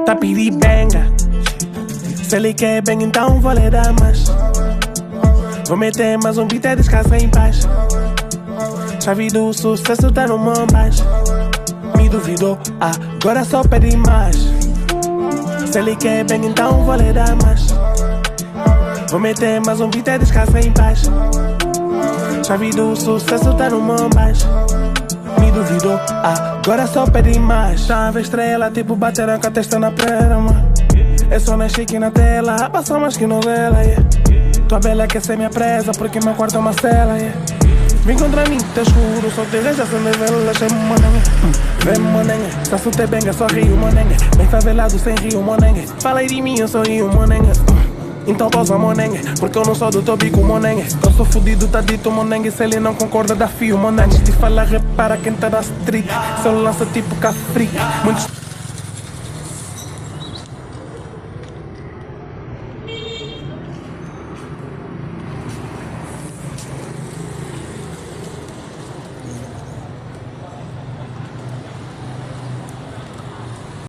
Tá piribenga. Se ele quer bem, então vou lhe dar mais. Vou meter mais um beat e descansa em paz. Chave do sucesso tá no mão baixo. Me duvidou, agora só pede mais. Se ele quer bem, então vou lhe dar mais. Vou meter mais um beat e descansa em paz. Chave do sucesso tá no mão baixo. Me duvidou, agora só pede mais. Chave estrela, tipo bateram com a testa na prela, mano. É só na chique na tela, passa mais que novela, yeah. Tua bela quer ser minha presa, porque meu quarto é uma cela, yeah. Vem contra mim, tá escuro, só te vejo acender velas, chama monengue. Vem monengue, tá su te benga, só rio monengue. Bem favelado sem rio monengue. Fala aí de mim, eu sou rio monengue. Então pausa monengue, porque eu não sou do teu bico monengue. Eu sou fudido, tá dito monengue. Se ele não concorda, dá fio monengue. Antes de falar, repara quem tá na street. Se eu lanço tipo cafrique, muitos